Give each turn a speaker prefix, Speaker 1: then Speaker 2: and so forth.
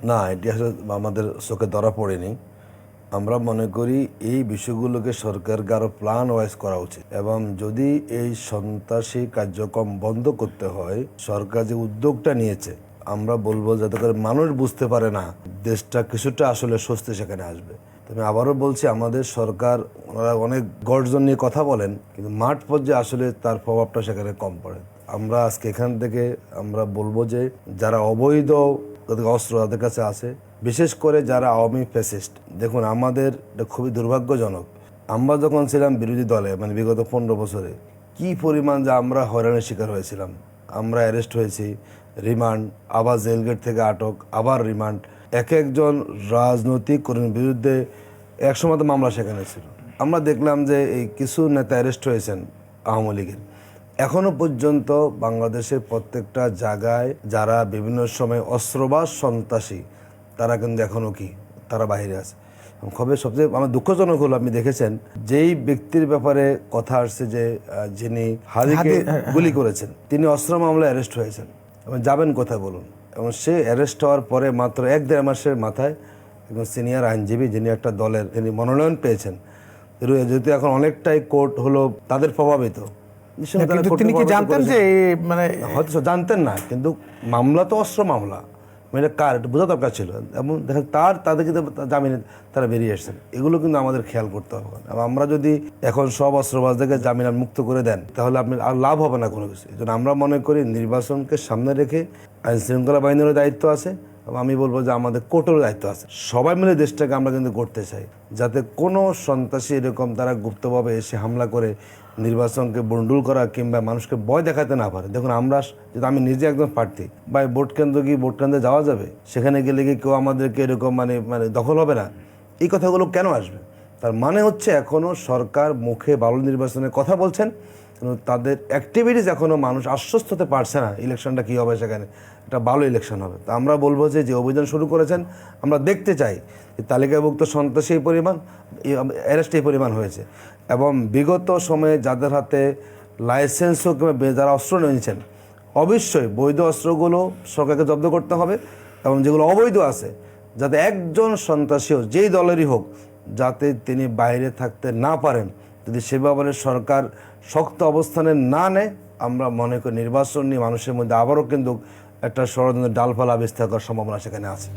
Speaker 1: না, এটি আসলে আমাদের চোখে ধরা পড়েনি। আমরা মনে করি এই বিষয়গুলোকে সরকারকে আরও প্ল্যান ওয়াইজ করা উচিত, এবং যদি এই সন্ত্রাসী কার্যক্রম বন্ধ করতে হয়, সরকার যে উদ্যোগটা নিয়েছে আমরা বলবো যাতে করে মানুষ বুঝতে পারে না, দেশটা কিছুটা আসলে স্বস্তি সেখানে আসবে। তবে আবারও বলছি, আমাদের সরকার ওনারা অনেক গর্জন নিয়ে কথা বলেন, কিন্তু মাঠ পর্যায়ে আসলে তার প্রভাবটা সেখানে কম পড়ে। আমরা আজকে এখান থেকে আমরা বলবো যে যারা অবৈধ অস্ত্র তাদের কাছে আছে, বিশেষ করে যারা আওয়ামী ফ্যাসিস্ট, দেখুন আমাদের এটা খুবই দুর্ভাগ্যজনক। আমরা যখন ছিলাম বিরোধী দলে, মানে বিগত 15 বছরে কি পরিমাণ যে আমরা হয়রানির শিকার হয়েছিলাম। আমরা অ্যারেস্ট হয়েছি, রিমান্ড, আবার জেলগেট থেকে আটক, আবার রিমান্ড। এক একজন রাজনৈতিক কর্মীর বিরুদ্ধে 100 মতো মামলা সেখানে ছিল। আমরা দেখলাম যে এই কিছু নেতা অ্যারেস্ট হয়েছেন আওয়ামী লীগের। এখনো পর্যন্ত বাংলাদেশের প্রত্যেকটা জায়গায় যারা বিভিন্ন সময় অস্ত্রবাজ সন্ত্রাসী, তারা কিন্তু এখনো তারা বাইরে আছে। খবর সবচেয়ে আমার দুঃখজনক হলো, আপনি দেখেছেন যেই ব্যক্তির ব্যাপারে কথা আসছে যে যিনি হাদিকে গুলি করেছেন, তিনি অস্ত্র মামলায় অ্যারেস্ট হয়েছেন। এবং যাবেন কোথায় বলুন? এবং সে অ্যারেস্ট হওয়ার পরে মাত্র 1-1.5 মাসের মাথায় একজন সিনিয়র আইনজীবী, যিনি একটা দলের যিনি মনোনয়ন পেয়েছেন, যেহেতু এখন অনেকটাই কোর্ট হলো তাদের প্রভাবিত,
Speaker 2: তিনি কি জানতেন যে মানে
Speaker 1: হয়তো জানতেন না, কিন্তু মামলা তো অস্ত্র মামলা, মানে কার এটা বোঝা দরকার ছিল। এবং দেখেন তাদের কিন্তু জামিনে তারা বেরিয়ে এসেছেন। এগুলো কিন্তু আমাদের খেয়াল করতে হবে। এবং আমরা যদি এখন সব অস্ত্রবাজদেরকে জামিন মুক্ত করে দেন, তাহলে আপনি আর লাভ হবে না কোনো কিছু। এই জন্য আমরা মনে করি নির্বাচনকে সামনে রেখে আইন শৃঙ্খলা বাহিনীরও দায়িত্ব আছে, এবং আমি বলবো যে আমাদের কোর্টেরও দায়িত্ব আছে। সবাই মিলে দেশটাকে আমরা কিন্তু করতে চাই, যাতে কোনো সন্ত্রাসী এরকম তারা গুপ্তভাবে এসে হামলা করে নির্বাচনকে বন্ডুল করা কিংবা মানুষকে ভয় দেখাতে না পারে। দেখুন আমরা যদি, আমি নিজে একজন প্রার্থী, বা ভোট কেন্দ্র কি ভোট কেন্দ্রে যাওয়া যাবে? সেখানে গেলে কি কেউ আমাদেরকে এরকম মানে মানে দখল হবে না? এই কথাগুলো কেন আসবে? তার মানে হচ্ছে এখনও সরকার মুখে ভালো নির্বাচনের কথা বলছেন, কিন্তু তাদের অ্যাক্টিভিটিস এখনও মানুষ আশ্বস্ত হতে পারছে না ইলেকশনটা কী হবে, সেখানে একটা ভালো ইলেকশন হবে। তো আমরা বলবো যে যে অভিযান শুরু করেছেন, আমরা দেখতে চাই যে তালিকাভুক্ত সন্ত্রাসী এই পরিমাণ, অ্যারেস্ট এই পরিমাণ হয়েছে, এবং বিগত সময়ে যাদের হাতে লাইসেন্সও কিংবা যারা অস্ত্র নিয়েছেন, অবশ্যই বৈধ অস্ত্রগুলো সরকারকে জব্দ করতে হবে, এবং যেগুলো অবৈধ আছে যাতে একজন সন্ত্রাসীও যেই দলেরই হোক, যাতে তিনি বাইরে থাকতে না পারেন। যদি সে ব্যাপারে সরকার শক্ত অবস্থানে না নেয়, আমরা মনে করি নির্বাচন নিয়ে মানুষের মধ্যে আবারও কিন্তু একটা ষড়যন্ত্রের ডালপালা বিস্তার করার সম্ভাবনা সেখানে আছে।